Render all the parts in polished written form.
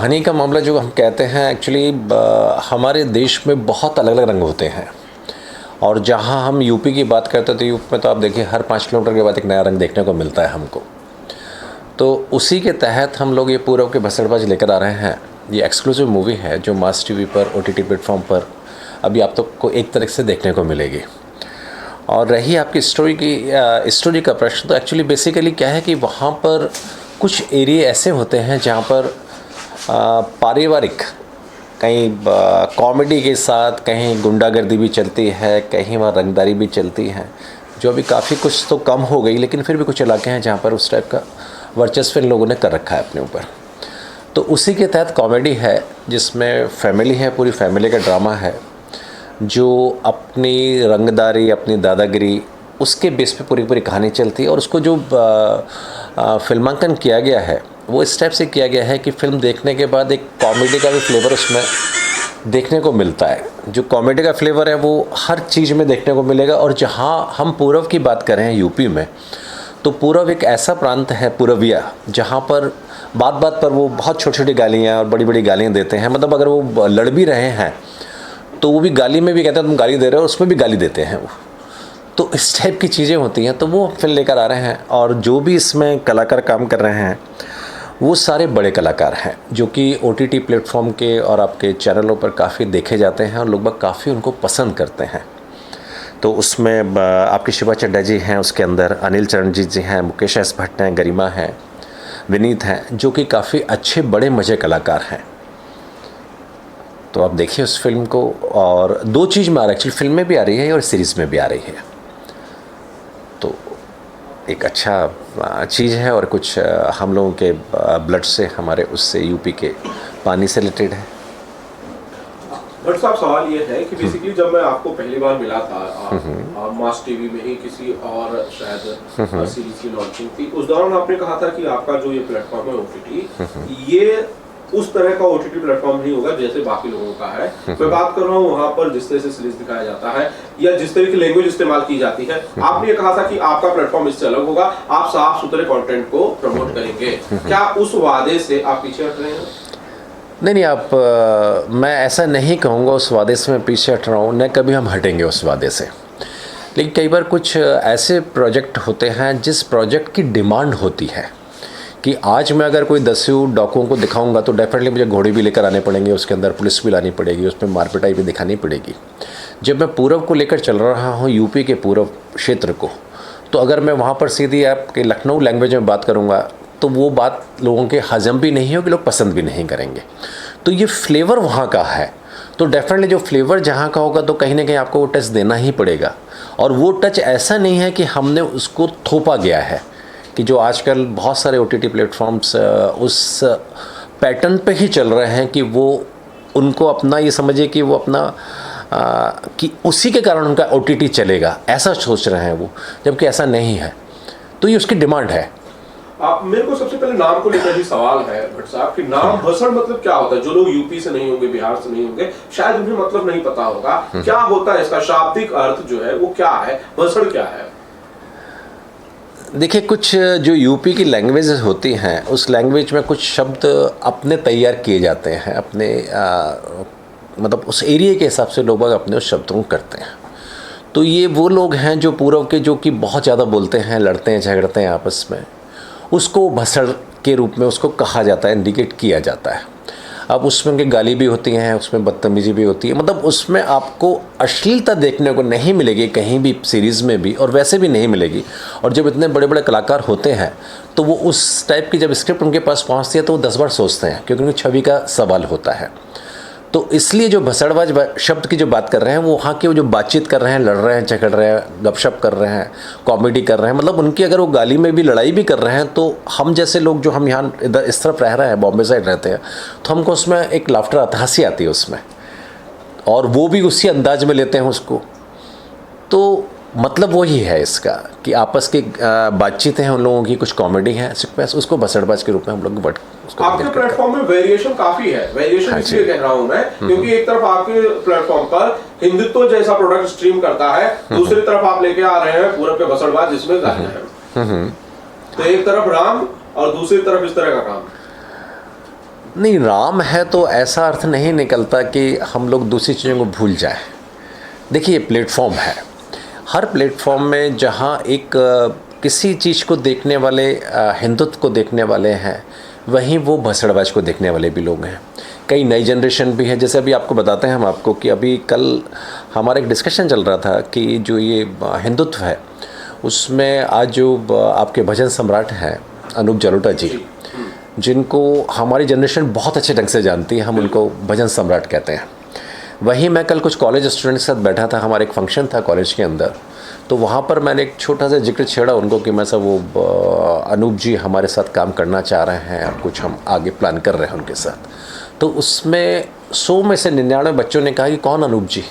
कहानी का मामला जो हम कहते हैं एक्चुअली हमारे देश में बहुत अलग अलग रंग होते हैं। और जहाँ हम यूपी की बात करते थे, यूपी में तो आप देखिए हर 5 किलोमीटर के बाद एक नया रंग देखने को मिलता है हमको। तो उसी के तहत हम लोग ये पूरब के भसड़बाज लेकर आ रहे हैं। ये एक्सक्लूसिव मूवी है जो मास टीवी पर OTT प्लेटफॉर्म पर अभी आप तक को एक तरह से देखने को मिलेगी। और रही आपकी स्टोरी का प्रश्न, तो एक्चुअली बेसिकली क्या है कि वहाँ पर कुछ एरिया ऐसे होते हैं जहाँ पर पारिवारिक कहीं कॉमेडी के साथ कहीं गुंडागर्दी भी चलती है, कहीं वहाँ रंगदारी भी चलती है, जो अभी काफ़ी कुछ तो कम हो गई, लेकिन फिर भी कुछ इलाके हैं जहाँ पर उस टाइप का वर्चस्व इन लोगों ने कर रखा है अपने ऊपर। तो उसी के तहत कॉमेडी है जिसमें फैमिली है, पूरी फैमिली का ड्रामा है जो अपनी रंगदारी, अपनी दादागिरी, उसके बेस पे पूरी कहानी चलती है। और उसको जो फिल्मांकन किया गया है वो इस टाइप से किया गया है कि फ़िल्म देखने के बाद एक कॉमेडी का भी फ्लेवर उसमें देखने को मिलता है। जो कॉमेडी का फ्लेवर है वो हर चीज़ में देखने को मिलेगा। और जहाँ हम पूरब की बात करें यूपी में, तो पूरब एक ऐसा प्रांत है, पूरबिया, जहाँ पर बात बात पर वो बहुत छोटी छोटी गालियाँ और बड़ी बड़ी गालियाँ देते हैं। मतलब अगर वो लड़ भी रहे हैं तो वो भी गाली में भी कहते हैं तुम गाली दे रहे हो, और उसमें भी गाली देते हैं वो। तो इस टाइप की चीज़ें होती हैं, तो वो फिल्म लेकर आ रहे हैं। और जो भी इसमें कलाकार काम कर रहे हैं वो सारे बड़े कलाकार हैं जो कि OTT प्लेटफॉर्म के और आपके चैनलों पर काफ़ी देखे जाते हैं और लोग काफ़ी उनको पसंद करते हैं। तो उसमें आपकी शिवा चड्ढा जी हैं, उसके अंदर अनिल चरणजीत जी हैं, मुकेश एस भट्ट हैं, गरिमा हैं, विनीत हैं, जो कि काफ़ी अच्छे बड़े मज़े कलाकार हैं। तो आप देखिए उस फिल्म को। और 2 चीज़ में आ रहा है एक्चुअली, फिल्म में भी आ रही है और सीरीज़ में भी आ रही है। तो एक अच्छा चीज़ है। और कुछ हम लोगों के ब्लड से, हमारे उससे यूपी के पानी से रिलेटेड है। भट्ट साहब, सवाल ये है कि बेसिकली जब मैं आपको पहली बार मिला था मास टीवी में ही किसी और शायद सीरीज की लॉन्चिंग थी, उस दौरान आपने कहा था कि आपका जो ये प्लेटफॉर्म है OTT, ये उस तरह का OTT प्लेटफॉर्म नहीं होगा जैसे बाकी लोगों का है। मैं बात कर रहा हूँ वहाँ पर जिस तरह से सीरीज दिखाया जाता है या जिस तरह की लैंग्वेज इस्तेमाल की जाती है। आपने ये कहा था कि आपका प्लेटफॉर्म इससे अलग होगा, आप साफ सुथरे कंटेंट को प्रमोट करेंगे। क्या उस वादे से आप पीछे हट रहे हैं? नहीं, मैं ऐसा नहीं कहूँगा उस वादे से मैं पीछे हट रहा हूँ, न कभी हम हटेंगे उस वादे से। लेकिन कई बार कुछ ऐसे प्रोजेक्ट होते हैं जिस प्रोजेक्ट की डिमांड होती है कि आज मैं अगर कोई 10 डाकुओं को दिखाऊंगा तो डेफिनेटली मुझे घोड़े भी लेकर आने पड़ेंगे, उसके अंदर पुलिस भी लानी पड़ेगी, उसमें मारपिटाई भी दिखानी पड़ेगी। जब मैं पूरब को लेकर चल रहा हूँ, यूपी के पूरब क्षेत्र को, तो अगर मैं वहाँ पर सीधी आपके लखनऊ लैंग्वेज में बात करूँगा तो वो बात लोगों के हजम भी नहीं होगी, लोग पसंद भी नहीं करेंगे। तो ये फ्लेवर वहाँ का है, तो डेफिनेटली जो फ्लेवर जहाँ का होगा तो कहीं ना कहीं आपको वो टच देना ही पड़ेगा। और वो टच ऐसा नहीं है कि हमने उसको थोपा गया है, कि जो आजकल बहुत सारे OTT प्लेटफॉर्म्स उस पैटर्न पे ही चल रहे हैं कि वो उनको अपना ये समझे कि वो अपना कि उसी के कारण उनका OTT चलेगा, ऐसा सोच रहे हैं वो, जबकि ऐसा नहीं है। तो ये उसकी डिमांड है। मेरे को सबसे पहले नाम को लेकर ही सवाल है भट्ट साहब कि नाम भसड़ मतलब क्या होता है? जो लोग यूपी से नहीं होंगे, बिहार से नहीं होंगे, शायद उन्हें मतलब नहीं पता होगा क्या होता है इसका शाब्दिक अर्थ जो है वो क्या है, भसड़ क्या है? देखिए, कुछ जो यूपी की लैंग्वेजेस होती हैं उस लैंग्वेज में कुछ शब्द अपने तैयार किए जाते हैं, अपने मतलब उस एरिया के हिसाब से लोग अपने उस शब्दों को करते हैं। तो ये वो लोग हैं जो पूरब के, जो कि बहुत ज़्यादा बोलते हैं, लड़ते हैं, झगड़ते हैं आपस में, उसको भसड़ के रूप में उसको कहा जाता है, इंडिकेट किया जाता है। अब उसमें उनकी गाली भी होती हैं, उसमें बदतमीजी भी होती है, मतलब उसमें आपको अश्लीलता देखने को नहीं मिलेगी कहीं भी सीरीज़ में भी, और वैसे भी नहीं मिलेगी। और जब इतने बड़े बड़े कलाकार होते हैं तो वो उस टाइप की जब स्क्रिप्ट उनके पास पहुंचती है तो वो 10 बार सोचते हैं, क्योंकि उनकी छवि का सवाल होता है। तो इसलिए जो भसड़बाज शब्द की जो बात कर रहे हैं, वो वहाँ के वो जो बातचीत कर रहे हैं, लड़ रहे हैं, झगड़ रहे हैं, गपशप कर रहे हैं, कॉमेडी कर रहे हैं, मतलब उनकी अगर वो गाली में भी लड़ाई भी कर रहे हैं, तो हम जैसे लोग जो हम यहाँ इधर इस तरफ रह रहे हैं, बॉम्बे साइड रहते हैं, तो हमको उसमें एक लाफ्टर आता, हंसी आती है उसमें, और वो भी उसी अंदाज में लेते हैं उसको। तो मतलब वही है इसका कि आपस की बातचीत है उन लोगों की, कुछ कॉमेडी है, उसको भसड़बाज के रूप में हम लोग आपके प्लेटफॉर्म में वेरिएशन काफी है। वेरिएशन इसलिए कह रहा हूं मैं क्योंकि एक तरफ आपके प्लेटफॉर्म पर हिंदुत्व जैसा प्रोडक्ट स्ट्रीम करता है, दूसरी तरफ आप लेके आ रहे हैं पूरब के भसड़बाज जिसमें गालियां हैं। तो एक तरफ राम और दूसरी तरफ इस तरह का काम। नहीं, राम है तो ऐसा अर्थ नहीं निकलता कि हम लोग दूसरी चीज़ों को भूल जाएं। देखिए, प्लेटफॉर्म है, हर प्लेटफॉर्म में जहाँ एक किसी चीज़ को देखने वाले हिंदुत्व को देखने वाले हैं, वहीं वो भसड़बाज को देखने वाले भी लोग हैं। कई नई जनरेशन भी है, जैसे अभी आपको बताते हैं हम आपको कि अभी कल हमारा एक डिस्कशन चल रहा था कि जो ये हिंदुत्व है उसमें आज जो आपके भजन सम्राट हैं अनूप जलोटा जी, जिनको हमारी जनरेशन बहुत अच्छे ढंग से जानती है, हम उनको भजन सम्राट कहते हैं। वहीं मैं कल कुछ कॉलेज स्टूडेंट्स के साथ बैठा था, हमारा एक फंक्शन था कॉलेज के अंदर, तो वहाँ पर मैंने एक छोटा सा जिक्र छेड़ा उनको कि मैं सब वो अनूप जी हमारे साथ काम करना चाह रहे हैं और कुछ हम आगे प्लान कर रहे हैं उनके साथ। तो उसमें 100 में से 99 बच्चों ने कहा कि कौन अनूप जी।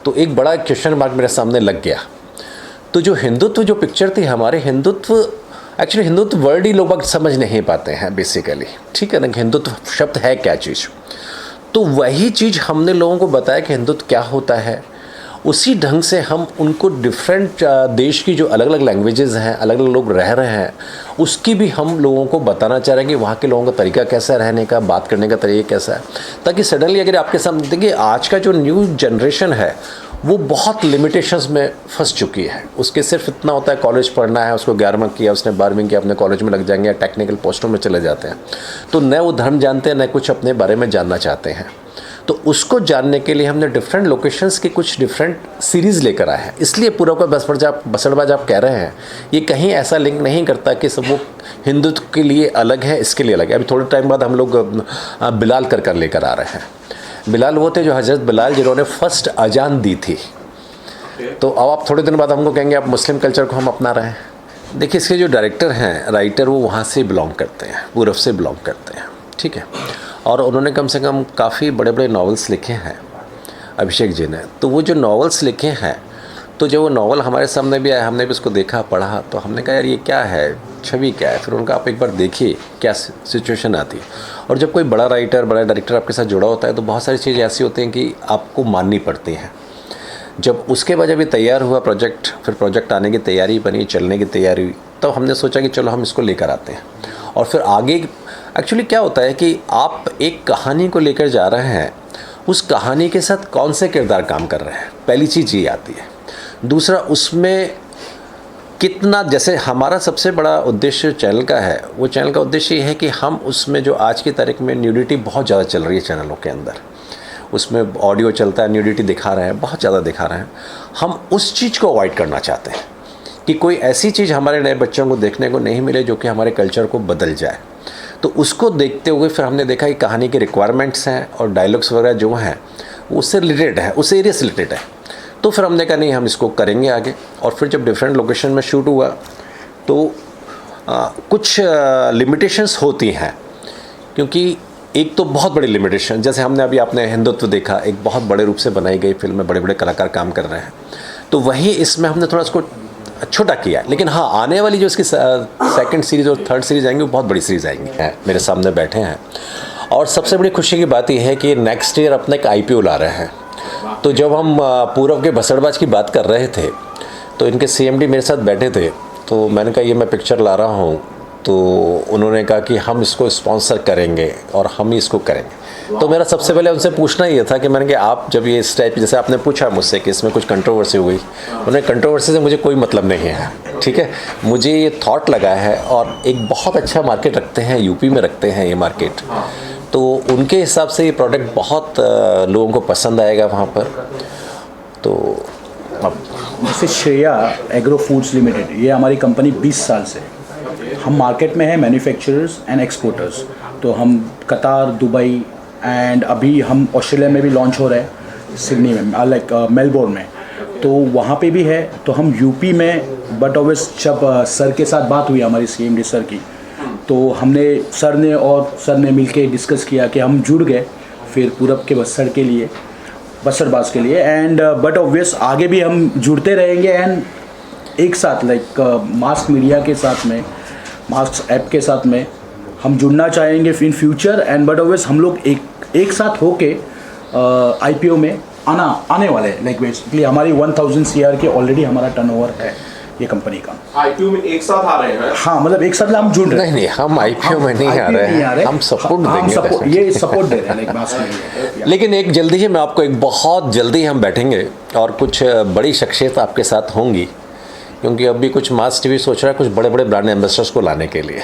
तो एक बड़ा क्वेश्चन मार्क मेरे सामने लग गया। तो जो हिंदुत्व जो पिक्चर थी हमारे, हिंदुत्व एक्चुअली हिंदुत्व वर्ड ही लोग समझ नहीं पाते हैं बेसिकली, ठीक है ना, हिंदुत्व शब्द है क्या चीज़। तो वही चीज़ हमने लोगों को बताया कि हिंदुत्व क्या होता है। उसी ढंग से हम उनको डिफरेंट देश की जो अलग अलग लैंग्वेजेस हैं, अलग अलग लोग रह रहे हैं, उसकी भी हम लोगों को बताना चाह रहे हैं कि वहाँ के लोगों का तरीका कैसा है, रहने का, बात करने का तरीका कैसा है, ताकि सडनली अगर आपके सामने देखिए आज का जो न्यू जनरेशन है वो बहुत लिमिटेशंस में फंस चुकी है। उसके सिर्फ इतना होता है कॉलेज पढ़ना है, उसको 11वां किया, उसने 12वीं किया, अपने कॉलेज में लग जाएंगे या टेक्निकल पोस्टों में चले जाते हैं। तो न वो धर्म जानते हैं, न कुछ अपने बारे में जानना चाहते हैं। तो उसको जानने के लिए हमने डिफरेंट लोकेशंस की कुछ डिफरेंट सीरीज़ लेकर आए हैं। इसलिए पूरा का बसड़बाज आप कह रहे हैं, ये कहीं ऐसा लिंक नहीं करता कि सब वो हिंदुत्व के लिए अलग है, इसके लिए अलग है। अभी थोड़े टाइम बाद हम लोग बिलाल कर लेकर आ रहे हैं। बिलाल वो थे जो हज़रत बिलाल जिन्होंने फर्स्ट अजान दी थी। तो अब आप थोड़े दिन बाद हमको कहेंगे आप मुस्लिम कल्चर को हम अपना रहे हैं। देखिए, इसके जो डायरेक्टर हैं, राइटर, वो वहाँ से बिलोंग करते हैं, पूरब से बिलोंग करते हैं, ठीक है। और उन्होंने कम से कम काफ़ी बड़े बड़े नॉवेल्स लिखे हैं, अभिषेक जी ने। तो वो जो नॉवेल्स लिखे हैं, तो जब वो नॉवल हमारे सामने भी आया, हमने भी उसको देखा, पढ़ा, तो हमने कहा यार ये क्या है, छवि क्या है। फिर उनका आप एक बार देखिए क्या सिचुएशन आती है। और जब कोई बड़ा राइटर, बड़ा डायरेक्टर आपके साथ जुड़ा होता है तो बहुत सारी चीज़ें ऐसी होती हैं कि आपको माननी पड़ती हैं। जब उसके बाद जब ये तैयार हुआ प्रोजेक्ट, फिर प्रोजेक्ट आने की तैयारी बनी, चलने की तैयारी हुई, तो हमने सोचा कि चलो हम इसको लेकर आते हैं। और फिर आगे एक्चुअली क्या होता है कि आप एक कहानी को लेकर जा रहे हैं, उस कहानी के साथ कौन से किरदार काम कर रहे हैं, पहली चीज़ ये आती है। दूसरा, उसमें कितना, जैसे हमारा सबसे बड़ा उद्देश्य चैनल का है, वो चैनल का उद्देश्य ये है कि हम उसमें जो आज की तारीख में न्यूडिटी बहुत ज़्यादा चल रही है चैनलों के अंदर, उसमें ऑडियो चलता है, न्यूडिटी दिखा रहे हैं, बहुत ज़्यादा दिखा रहे हैं। हम उस चीज़ को अवॉइड करना चाहते हैं कि कोई ऐसी चीज़ हमारे नए बच्चों को देखने को नहीं मिले जो कि हमारे कल्चर को बदल जाए। तो उसको देखते हुए फिर हमने देखा कि कहानी के रिक्वायरमेंट्स हैं और डायलॉग्स वगैरह जो हैं उससे रिलेटेड है, उस एरिया से रिलेटेड है। तो फिर हमने कहा नहीं, हम इसको करेंगे आगे। और फिर जब डिफरेंट लोकेशन में शूट हुआ तो कुछ लिमिटेशंस होती हैं, क्योंकि एक तो बहुत बड़ी लिमिटेशन, जैसे हमने अभी आपने हिंदुत्व देखा, एक बहुत बड़े रूप से बनाई गई फिल्म में बड़े बड़े कलाकार काम कर रहे हैं, तो वही इसमें हमने थोड़ा इसको छोटा किया। लेकिन हाँ, आने वाली जो इसकी सेकंड सीरीज़ और थर्ड सीरीज़ आएंगी वो बहुत बड़ी सीरीज़ आएंगी, मेरे सामने बैठे हैं। और सबसे बड़ी खुशी की बात यह है कि नेक्स्ट ईयर अपना एक IPO ला रहे हैं। तो जब हम पूरब के भसड़बाज की बात कर रहे थे तो इनके CMD मेरे साथ बैठे थे, तो मैंने कहा ये मैं पिक्चर ला रहा हूँ, तो उन्होंने कहा कि हम इसको स्पॉन्सर करेंगे और हम ही इसको करेंगे। तो मेरा सबसे पहले उनसे पूछना ये था कि मैंने कहा आप जब ये इस टाइप, जैसे आपने पूछा मुझसे कि इसमें कुछ कंट्रोवर्सी हुई, उन्हें कंट्रोवर्सी से मुझे कोई मतलब नहीं है, ठीक है। मुझे ये थॉट लगा है और एक बहुत अच्छा मार्केट रखते हैं, UP में रखते हैं ये मार्केट, तो उनके हिसाब से ये प्रोडक्ट बहुत लोगों को पसंद आएगा वहाँ पर। तो अब जैसे श्रेया एग्रो फूड्स लिमिटेड, ये हमारी कंपनी 20 साल से, हम मार्केट में है मैन्युफैक्चरर्स एंड एक्सपोर्टर्स। तो हम कतार, दुबई एंड अभी हम ऑस्ट्रेलिया में भी लॉन्च हो रहे हैं, सिडनी में, लाइक मेलबोर्न में, तो वहाँ पे भी है। तो हम UP में, बट ऑब्वियस जब सर के साथ बात हुई हमारी CMD सर की, तो हमने सर ने मिलके डिस्कस किया कि हम जुड़ गए फिर पूरब के बसड़ के लिए, बसड़बाज के लिए। एंड बट ऑब्वियस आगे भी हम जुड़ते रहेंगे एंड एक साथ लाइक मास्क मीडिया के साथ में, मास्क ऐप के साथ में हम जुड़ना चाहेंगे in future. And but obvious हम लोग एक साथ होके IPO में आने वाले हैं। लाइक बेसिकली हमारी 1000 CR के ऑलरेडी हमारा टर्नओवर है। ये कंपनी का। आईपीओ में एक साथ आ रहे हैं? हाँ, मतलब एक साथ हम जुड़ रहे हैं। नहीं, हम आईपीओ में नहीं आ रहे हैं, हम सपोर्ट देंगे, ये सपोर्ट दे रहे हैं। लेकिन एक जल्दी ही मैं आपको एक बहुत जल्दी हम बैठेंगे और कुछ बड़ी शख्सियत आपके साथ होंगी, क्योंकि अभी कुछ मास टीवी सोच रहा है कुछ बड़े बड़े ब्रांड एम्बेसडर्स को लाने के लिए,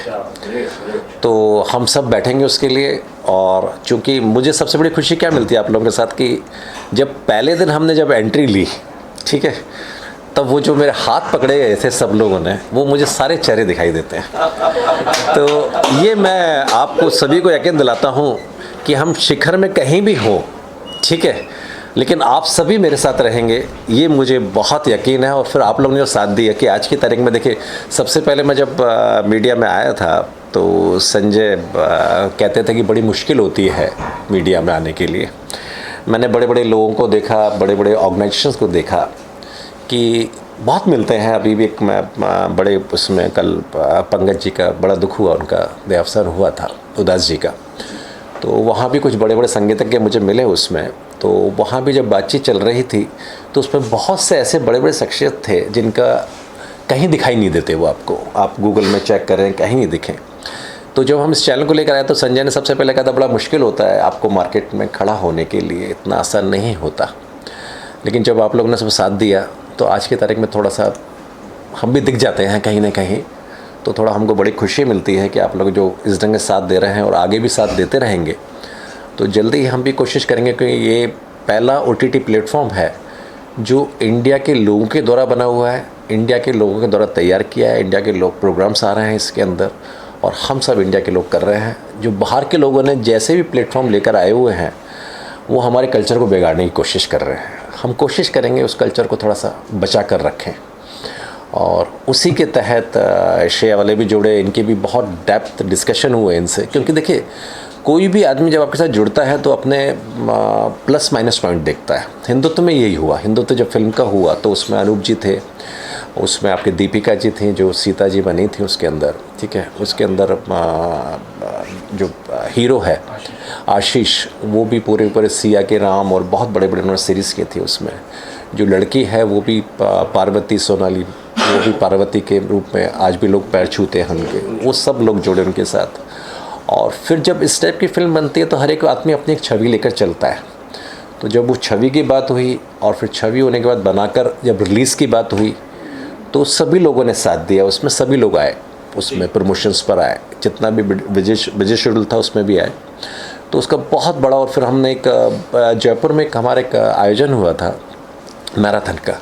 तो हम सब बैठेंगे उसके लिए। और चूँकि मुझे सबसे बड़ी खुशी क्या मिलती है आप लोगों के साथ कि जब पहले दिन हमने जब एंट्री ली, ठीक है, तब वो जो मेरे हाथ पकड़े गए थे सब लोगों ने, वो मुझे सारे चेहरे दिखाई देते हैं। तो ये मैं आपको सभी को यकीन दिलाता हूँ कि हम शिखर में कहीं भी हों, ठीक है, लेकिन आप सभी मेरे साथ रहेंगे, ये मुझे बहुत यकीन है। और फिर आप लोगों ने जो साथ दिया कि आज की तारीख में देखिए, सबसे पहले मैं जब मीडिया में आया था तो संजय कहते थे कि बड़ी मुश्किल होती है मीडिया में आने के लिए। मैंने बड़े बड़े लोगों को देखा, बड़े बड़े ऑर्गेनाइजेशंस को देखा कि बहुत मिलते हैं। अभी भी एक मैं बड़े उसमें कल पंकज जी का बड़ा दुख हुआ, उनका देहावसान हुआ था, उदास जी का, तो वहाँ भी कुछ बड़े बड़े संगीतज्ञ मुझे मिले उसमें। तो वहाँ भी जब बातचीत चल रही थी तो उसमें बहुत से ऐसे बड़े बड़े शख्सियत थे जिनका कहीं दिखाई नहीं देते, वो आपको, आप गूगल में चेक करें, कहीं नहीं दिखें। तो जब हम इस चैनल को लेकर आए तो संजय ने सबसे पहले कहा था बड़ा मुश्किल होता है आपको मार्केट में खड़ा होने के लिए, इतना आसान नहीं होता। लेकिन जब आप लोगों ने सब साथ दिया तो आज की तारीख में थोड़ा सा हम भी दिख जाते हैं कहीं ना कहीं, तो थोड़ा हमको बड़ी खुशी मिलती है कि आप लोग जो इस ढंग से साथ दे रहे हैं और आगे भी साथ देते रहेंगे। तो जल्दी ही हम भी कोशिश करेंगे कि ये पहला OTT प्लेटफॉर्म है जो इंडिया के लोगों के द्वारा बना हुआ है, इंडिया के लोगों के द्वारा तैयार किया है, इंडिया के लोग प्रोग्राम्स आ रहे हैं इसके अंदर, और हम सब इंडिया के लोग कर रहे हैं। जो बाहर के लोगों ने जैसे भी प्लेटफॉर्म लेकर आए हुए हैं वो हमारे कल्चर को बिगाड़ने की कोशिश कर रहे हैं। हम कोशिश करेंगे उस कल्चर को थोड़ा सा बचा कर रखें, और उसी के तहत श्रेया वाले भी जुड़े, इनके भी बहुत डेप्थ डिस्कशन हुए इनसे। क्योंकि देखिए, कोई भी आदमी जब आपके साथ जुड़ता है तो अपने प्लस माइनस पॉइंट देखता है। हिंदुत्व में यही हुआ। हिंदुत्व जब फिल्म का हुआ तो उसमें अनूप जी थे, उसमें आपके दीपिका जी थी जो सीता जी बनी थी उसके अंदर, ठीक है, उसके अंदर जो हीरो है आशीष, वो भी पूरे सिया के राम और बहुत बड़े बड़े उन्होंने सीरीज़ की थी। उसमें जो लड़की है वो भी पार्वती सोनाली, वो भी पार्वती के रूप में आज भी लोग पैर छूते हैं उनके, वो सब लोग जुड़े उनके साथ। और फिर जब इस टाइप की फ़िल्म बनती है तो हर एक आदमी अपनी एक छवि लेकर चलता है। तो जब वो छवि की बात हुई और फिर छवि होने के बाद बनाकर जब रिलीज़ की बात हुई तो सभी लोगों ने साथ दिया, उसमें सभी लोग आए, उसमें प्रमोशंस पर आए, जितना भी विजय शेड्यूल था उसमें भी आए। तो उसका बहुत बड़ा, और फिर हमने एक जयपुर में एक हमारा एक आयोजन हुआ था मैराथन का,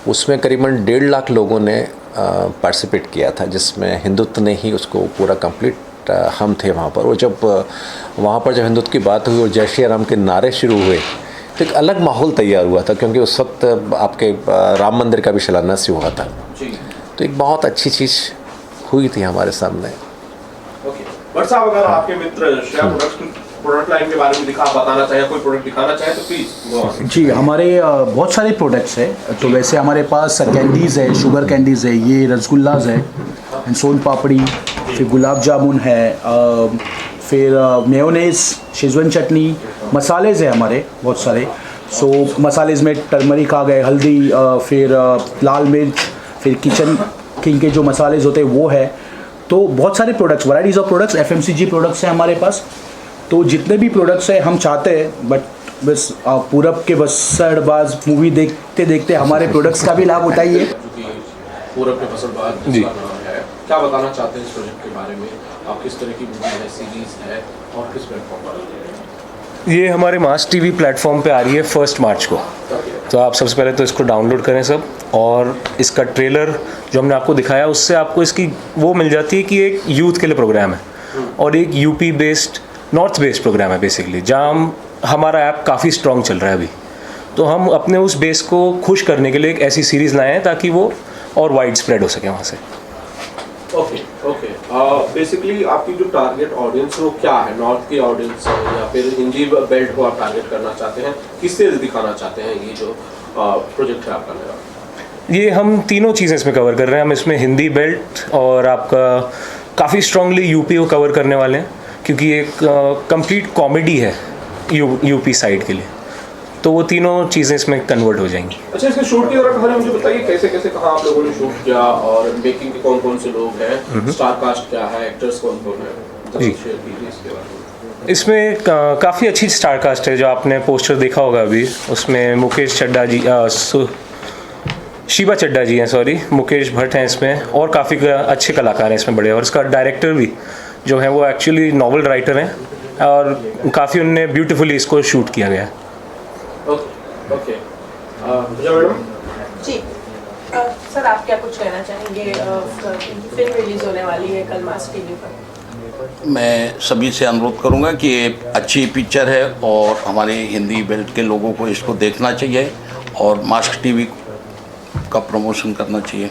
उसमें करीबन 1.5 लाख लोगों ने पार्टिसिपेट किया था, जिसमें हिंदुत्व ने ही उसको पूरा कंप्लीट, हम थे वहाँ पर। और जब वहाँ पर जब हिंदुत्व की बात हुई और जय श्री राम के नारे शुरू हुए तो एक अलग माहौल तैयार हुआ था, क्योंकि उस वक्त आपके राम मंदिर का भी शिलान्यास हुआ था। तो एक बहुत अच्छी चीज़ हुई थी हमारे सामने। भट्ट साहब, अगर आपके मित्र श्रेया प्रोडक्ट लाइन के बारे में बताना चाहे, कोई प्रोडक्ट दिखाना चाहे तो प्लीज़। जी, हमारे बहुत सारे प्रोडक्ट्स हैं। तो वैसे हमारे पास कैंडीज़ है, शुगर कैंडीज़ है, ये रसगुल्लाज है, सोन पापड़ी, फिर गुलाब जामुन है, फिर मेयोनेज़, शेजवान चटनी, मसालेज़ है हमारे बहुत सारे। सो मसालेज़ में टर्मरिक आ गए, हल्दी, फिर लाल मिर्च, फिर किचन किंग के जो मसालेज़ होते हैं वो है। तो बहुत सारे products, varieties of products, FMCG products हैं हमारे पास। तो जितने भी प्रोडक्ट्स हैं हम चाहते हैं, बट बस पूरब के बसड़बाज मूवी देखते देखते हमारे प्रोडक्ट्स का भी लाभ उठाइए। पूरब के बसड़बाज जी है, क्या बताना चाहते हैं इस प्रोजेक्ट के बारे में? आप किस तरह की मूवी है, सीरीज़ है और किस प्लेटफॉर्म पर? ये हमारे मास टीवी प्लेटफॉर्म पे आ रही है 1 मार्च को। तो आप सबसे पहले तो इसको डाउनलोड करें सब, और इसका ट्रेलर जो हमने आपको दिखाया उससे आपको इसकी वो मिल जाती है कि एक यूथ के लिए प्रोग्राम है और एक UP based, north based program है बेसिकली, जहाँ हमारा ऐप काफ़ी स्ट्रॉन्ग चल रहा है अभी। तो हम अपने उस बेस को खुश करने के लिए एक ऐसी सीरीज़ लाए हैं ताकि वो और वाइड स्प्रेड हो सके वहाँ से। ओके बेसिकली आपकी जो टारगेट ऑडियंस है वो क्या है? नॉर्थ की ऑडियंस है या फिर हिंदी बेल्ट को आप टारगेट करना चाहते हैं? किससे दिखाना चाहते हैं ये जो प्रोजेक्ट है आपका मेरा? ये हम तीनों चीज़ें इसमें कवर कर रहे हैं। हम इसमें हिंदी बेल्ट और आपका काफ़ी स्ट्रांगली यूपी को कवर करने वाले हैं, क्योंकि एक कंप्लीट कॉमेडी है यूपी साइड के लिए। तो वो तीनों चीज़ें इसमें कन्वर्ट हो जाएंगी। अच्छा, इसके शूट की तरफ कहानी मुझे बताइए, कैसे कैसे कहाँ आप लोगों ने शूट किया और मेकिंग के कौन कौन से लोग हैं, स्टार कास्ट क्या है, एक्टर्स कौन कौन है, जी। शेयर कीजिए इसके बारे में। इसमें काफ़ी अच्छी स्टार कास्ट है, जो आपने पोस्टर देखा होगा अभी, उसमें मुकेश चड्ढा जी, शीबा चड्ढा जी हैं, सॉरी, मुकेश भट्ट हैं इसमें, और काफ़ी अच्छे कलाकार हैं इसमें बड़े, और इसका डायरेक्टर भी जो है वो एक्चुअली नॉवल राइटर हैं और काफ़ी उनने ब्यूटीफुली इसको शूट किया गया है। ओके ओके, पूजा मैडम। जी सर, आप क्या कुछ कहना चाहेंगे? फिल्म रिलीज होने वाली है कल मास टीवी पर। मैं सभी से अनुरोध करूंगा कि ये अच्छी पिक्चर है और हमारे हिंदी बेल्ट के लोगों को इसको देखना चाहिए और मास्क टीवी का प्रमोशन करना चाहिए।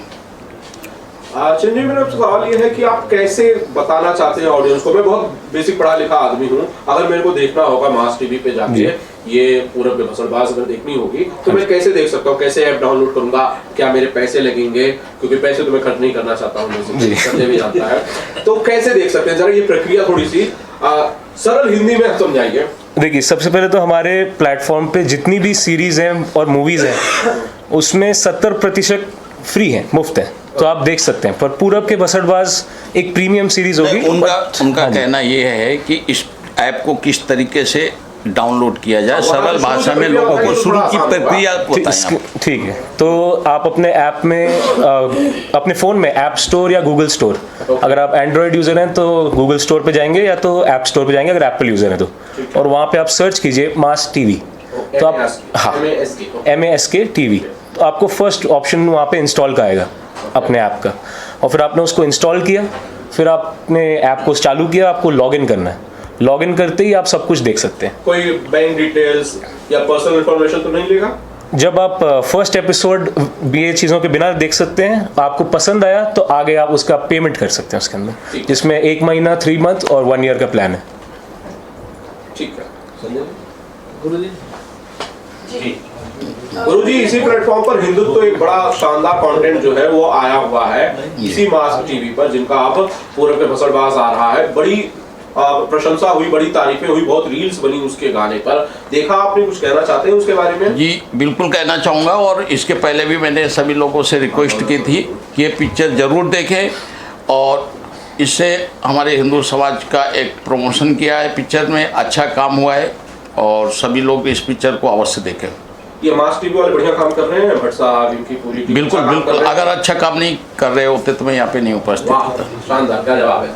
चंद्री, मेरा सवाल ये है कि आप कैसे बताना चाहते हैं ऑडियंस को? मैं बहुत बेसिक पढ़ा लिखा आदमी हूँ, अगर मेरे को देखना होगा मास टीवी पे जाके ये पूरब के भसड़बाज अगर देखनी होगी तो मैं कैसे देख सकता हूँ? कैसे ऐप डाउनलोड करूंगा? क्या मेरे पैसे लगेंगे? क्योंकि पैसे तो मैं खर्च नहीं करना चाहता हूँ, करने भी आता है, तो कैसे देख सकते हैं? जरा ये प्रक्रिया थोड़ी सी सरल हिंदी में समझाइए। देखिए, सबसे पहले तो हमारे प्लेटफॉर्म पे जितनी भी सीरीज़ हैं और मूवीज़ हैं उसमें 70% फ्री हैं, मुफ्त हैं, तो आप देख सकते हैं। पर पूरब के भसड़बाज एक प्रीमियम सीरीज़ होगी। उनका कहना ये है कि इस ऐप को किस तरीके से डाउनलोड किया जाए, सरल भाषा में लोगों को शुरू की प्रक्रिया बताएं। ठीक है, तो आप अपने ऐप में अपने फ़ोन में ऐप स्टोर या गूगल स्टोर, अगर आप एंड्रॉयड यूज़र हैं तो गूगल स्टोर पे जाएंगे या तो ऐप स्टोर पे जाएंगे अगर एप्पल यूज़र हैं तो, और वहाँ पे आप सर्च कीजिए मास टीवी, तो आप MASK TV, तो आपको फर्स्ट ऑप्शन वहाँ पे इंस्टॉल का आएगा अपने ऐप का, और फिर आपने उसको इंस्टॉल किया, फिर आपने ऐप को चालू किया, आपको लॉगिन करना है। लॉगिन करते ही आप सब कुछ देख सकते हैं। कोई बैंक डिटेल्स या पर्सनल इंफॉर्मेशन तो नहीं लेगा? जब आप फर्स्ट एपिसोड ये चीज़ों के बिना देख सकते हैं, आपको पसंद आया तो आगे आप उसका पेमेंट कर सकते हैं उसके अंदर, जिसमें 1 महीना, 3 मंथ और 1 ईयर का प्लान है। ठीक है संजय गुरुजी। गुरुजी, इसी प्लेटफॉर्म पर हिंदुत्व तो एक बड़ा शानदार कंटेंट जो है वो आया हुआ है इसी मास टीवी पर, जिनका आप पूरब के भसड़बाज आ रहा है, बड़ी प्रशंसा हुई, बड़ी तारीफें हुई, बहुत रील्स बनी उसके गाने पर। देखा आपने, कुछ कहना चाहते हैं उसके बारे में? जी बिल्कुल कहना चाहूँगा, और इसके पहले भी मैंने सभी लोगों से रिक्वेस्ट की थी कि ये पिक्चर ज़रूर देखें, और इससे हमारे हिंदू समाज का एक प्रमोशन किया है, पिक्चर में अच्छा काम हुआ है, और सभी लोग इस पिक्चर को अवश्य देखें। ये मास टीवी वाले बढ़िया काम कर रहे हैं, भट्ट साहब, इनकी पूरी टीम बिल्कुल बिल्कुल, अगर अच्छा काम नहीं कर रहे होते तो मैं यहाँ पे नहीं उपस्थित होता। शानदार, क्या जवाब है।